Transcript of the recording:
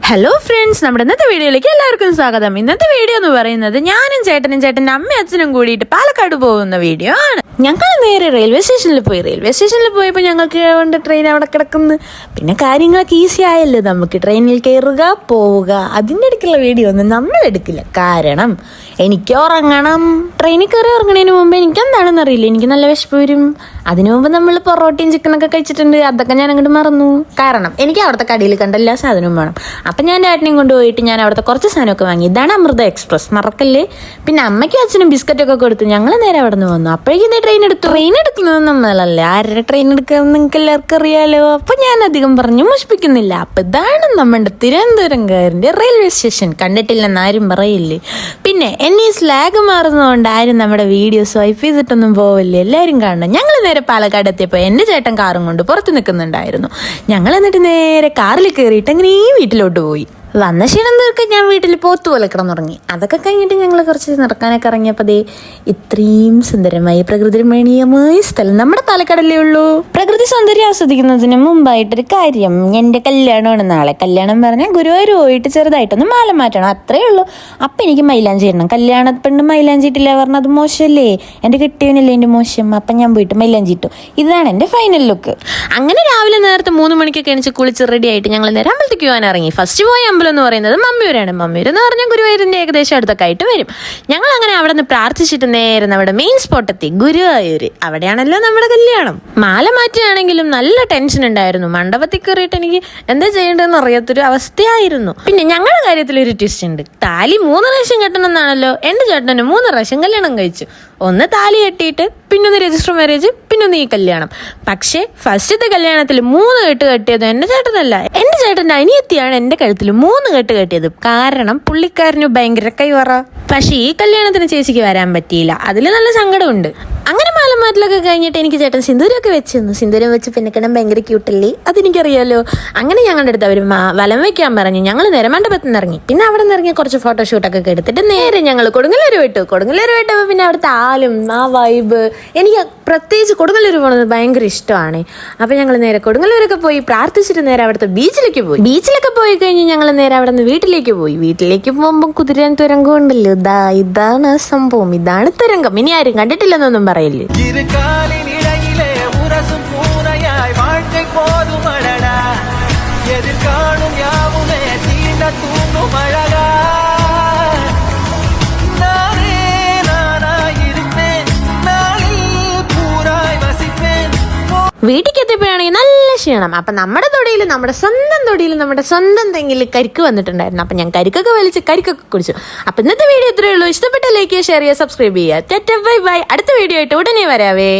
Hello friends, നമ്മുടെ ഇന്നത്തെ വീഡിയോയിലേക്ക് എല്ലാവർക്കും സ്വാഗതം. ഇന്നത്തെ വീഡിയോ എന്ന് പറയുന്നത് ഞാനും ചേട്ടൻ്റെ അമ്മയും അച്ഛനും കൂടിയിട്ട് പാലക്കാട് പോകുന്ന വീഡിയോ ആണ്. ഞങ്ങൾ നേരെ റെയിൽവേ സ്റ്റേഷനിൽ പോയപ്പോൾ ഞങ്ങൾക്ക് കൊണ്ട് ട്രെയിൻ അവിടെ കിടക്കുന്നു. പിന്നെ കാര്യങ്ങളൊക്കെ ഈസി ആയല്ലോ, നമുക്ക് ട്രെയിനിൽ കയറുക പോവുക. അതിൻ്റെ ഇടയ്ക്കുള്ള വീഡിയോ ഒന്നും നമ്മൾ എടുക്കില്ല, കാരണം എനിക്ക് ഉറങ്ങണം. ട്രെയിനിൽ കയറി ഉറങ്ങണതിന് മുമ്പ് എനിക്കെന്താണെന്ന് അറിയില്ല, എനിക്ക് നല്ല വിശപ്പ് വരും. അതിനു മുമ്പ് നമ്മൾ പൊറോട്ടയും ചിക്കനൊക്കെ കഴിച്ചിട്ടുണ്ട്, അതൊക്കെ ഞാൻ അങ്ങോട്ട് മറന്നു. കാരണം എനിക്ക് അവിടുത്തെ കടയിൽ കണ്ട എല്ലാ സാധനവും വേണം. അപ്പം ഞാൻ ഡാഡിനെയും കൊണ്ടുപോയിട്ട് ഞാൻ അവിടുത്തെ കുറച്ച് സാധനമൊക്കെ വാങ്ങി. ഇതാണ് അമൃത എക്സ്പ്രസ്, മറക്കല്ലേ. പിന്നെ അമ്മയ്ക്കും അച്ഛനും ബിസ്ക്കറ്റൊക്കെ കൊടുത്ത് ഞങ്ങൾ നേരെ അവിടെ നിന്ന് വന്നു. അപ്പോഴേക്കും ട്രെയിൻ എടുക്കുന്നത് നമ്മളല്ലേ, ആരുടെ ട്രെയിൻ എടുക്കുന്നത് നിങ്ങൾക്ക് എല്ലാവർക്കും അറിയാലോ. അപ്പൊ ഞാൻ അധികം പറഞ്ഞു മോഷിപ്പിക്കുന്നില്ല. അപ്പൊ ഇതാണ് നമ്മുടെ തിരുവനന്തപുരംകാരൻ്റെ റെയിൽവേ സ്റ്റേഷൻ. കണ്ടിട്ടില്ലെന്ന് ആരും പറയില്ലേ. പിന്നെ എന്നെ ഈ സ്ലാഗ് മാറുന്നതുകൊണ്ട് ആരും നമ്മുടെ വീഡിയോ സ്വൈപ്പ് ചെയ്തിട്ടൊന്നും പോവില്ലേ, എല്ലാവരും കാണണം. ഞങ്ങൾ നേരെ പാലക്കാട് എത്തിയപ്പോൾ എൻ്റെ ചേട്ടൻ കാറും കൊണ്ട് പുറത്ത് നിൽക്കുന്നുണ്ടായിരുന്നു. ഞങ്ങൾ എന്നിട്ട് നേരെ കാറിൽ കയറിയിട്ട് അങ്ങനെ ഈ വീട്ടിലോട്ട് പോയി. വന്ന ക്ഷീണം തീർക്കാൻ ഞാൻ വീട്ടിൽ പോത്ത് പോലെ കിടന്നുറങ്ങി. അതൊക്കെ കഴിഞ്ഞിട്ട് ഞങ്ങൾ കുറച്ച് നടക്കാനൊക്കെ ഇറങ്ങിയപ്പോൾ ഇത്രയും സുന്ദരമായ പ്രകൃതി രമണീയമായ സ്ഥലം നമ്മുടെ പാലക്കാടല്ലേ ഉള്ളൂ. പ്രകൃതി സൗന്ദര്യം ആസ്വദിക്കുന്നതിന് മുമ്പായിട്ടൊരു കാര്യം, എൻ്റെ കല്യാണമാണ് നാളെ. കല്യാണം പറഞ്ഞാൽ ഗുരുവായൂർ പോയിട്ട് ചെറുതായിട്ടൊന്ന് മാല മാറ്റണം, അത്രേ ഉള്ളൂ. അപ്പം എനിക്ക് മൈലാഞ്ചി ഇടണം. കല്യാണ പെണ്ണ് മൈലാഞ്ചി ഇട്ടില്ല പറഞ്ഞാൽ അത് മോശമല്ലേ, എൻ്റെ കെട്ടിയവനല്ലേ എൻ്റെ മോശം. അപ്പം ഞാൻ പോയിട്ട് മൈലാഞ്ചി ഇട്ടു. ഇതാണ് എൻ്റെ ഫൈനൽ ലുക്ക്. അങ്ങനെ രാവിലെ നേരത്തെ 3 മണിക്കൊക്കെ എണിച്ച് കുളിച്ച് റെഡി ആയിട്ട് ഞങ്ങൾ നേരെ അമ്പലത്തേക്ക് പോകാൻ ഇറങ്ങി. ഫസ്റ്റ് പോയ എന്ന് പറയുന്നത് മമ്മിയൂരാണ്. മമ്മിയൂർ എന്ന് പറഞ്ഞാൽ ഗുരുവായൂരിന്റെ ഏകദേശം അടുത്തൊക്കെ ആയിട്ട് വരും. ഞങ്ങൾ അങ്ങനെ അവിടെ നിന്ന് പ്രാർത്ഥിച്ചിട്ട് നേരെ നമ്മുടെ മെയിൻ സ്പോട്ടെത്തി, ഗുരുവായൂര്. അവിടെയാണല്ലോ നമ്മുടെ കല്യാണം. മാല മാറ്റിയാണെങ്കിലും നല്ല ടെൻഷൻ ഉണ്ടായിരുന്നു. മണ്ഡപത്തിൽ കയറിയിട്ട് എനിക്ക് എന്താ ചെയ്യേണ്ടതെന്ന് അറിയാത്തൊരു അവസ്ഥയായിരുന്നു. പിന്നെ ഞങ്ങളുടെ കാര്യത്തിൽ ഒരു ട്വിസ്റ്റ് ഉണ്ട്. താലി 3 പ്രാവശ്യം കെട്ടണം എന്നാണല്ലോ. എൻ്റെ ചേട്ടന് 3 പ്രാവശ്യം കല്യാണം കഴിച്ചു. ഒന്ന് താലി കെട്ടിയിട്ട്, പിന്നൊന്ന് രജിസ്റ്റർ മാരേജ്, പിന്നൊന്ന് ഈ കല്യാണം. പക്ഷേ ഫസ്റ്റത്തെ കല്യാണത്തിൽ 3 കെട്ട് കെട്ടിയത് എൻ്റെ ചേട്ടനല്ല, എൻ്റെ ചേട്ടൻ്റെ അനിയത്തിയാണ് എൻ്റെ കഴുത്തിൽ 3 കെട്ട് കെട്ടിയത്. കാരണം പുള്ളിക്കാരന് ഭയങ്കര കൈവറ. പക്ഷേ ഈ കല്യാണത്തിന് ചേച്ചിക്ക് വരാൻ പറ്റിയില്ല. അതിൽ നല്ല സങ്കടമുണ്ട്. അങ്ങനെ മാലമാറ്റലൊക്കെ കഴിഞ്ഞിട്ട് എനിക്ക് ചേട്ടൻ സിന്ദൂരമൊക്കെ വെച്ച് തന്നു. സിന്ദൂരം വെച്ച് പിന്നെ കിടാൻ ഭയങ്കര ക്യൂട്ടല്ലേ, അതെനിക്കറിയാലോ. അങ്ങനെ ഞങ്ങളുടെ അടുത്ത് അവർ വലം വെക്കാൻ പറഞ്ഞു. ഞങ്ങൾ നേരെ മണ്ഡപത്തിൽ നിന്ന് ഇറങ്ങി. പിന്നെ അവിടെ നിന്ന് ഇറങ്ങി കുറച്ച് ഫോട്ടോഷൂട്ടൊക്കെ എടുത്തിട്ട് നേരെ ഞങ്ങൾ കൊടുങ്ങല്ലൂർ വിട്ടപ്പോൾ പിന്നെ അവിടുത്തെ ആലും ആ വൈബ്, എനിക്ക് പ്രത്യേകിച്ച് കൊടുങ്ങല്ലൂർ പോകുന്നത് ഭയങ്കര ഇഷ്ടമാണ്. അപ്പം ഞങ്ങൾ നേരെ കൊടുങ്ങല്ലൂരൊക്കെ പോയി പ്രാർത്ഥിച്ചിട്ട് നേരെ അവിടുത്തെ ബീച്ചിലൊക്കെ പോയി കഴിഞ്ഞ് ഞങ്ങൾ നേരെ അവിടെ നിന്ന് വീട്ടിലേക്ക് പോകുമ്പോൾ കുതിരാൻ തുരങ്കം ഉണ്ടല്ലോ, ഇതാണ് സംഭവം, ഇതാണ് തുരങ്കം. ഇനി ആരും കണ്ടിട്ടില്ലെന്നൊന്നും പറയില്ലേ. വീട്ടിലേക്ക് എത്തിയപ്പോഴാണെങ്കിൽ നല്ല ക്ഷീണം. അപ്പം നമ്മുടെ സ്വന്തം തെങ്ങിൽ കരിക്ക് വന്നിട്ടുണ്ടായിരുന്നു. അപ്പം ഞാൻ കരിക്കൊക്കെ കുടിച്ചു. അപ്പം ഇന്നത്തെ വീഡിയോ ഇത്രയേ ഉള്ളൂ. ഇഷ്ടപ്പെട്ട ലൈക്ക് ചെയ്യുക, ഷെയർ ചെയ്യുക, സബ്സ്ക്രൈബ് ചെയ്യുക. Bye bye. അടുത്ത വീഡിയോ ആയിട്ട് ഉടനെ വരാവേ.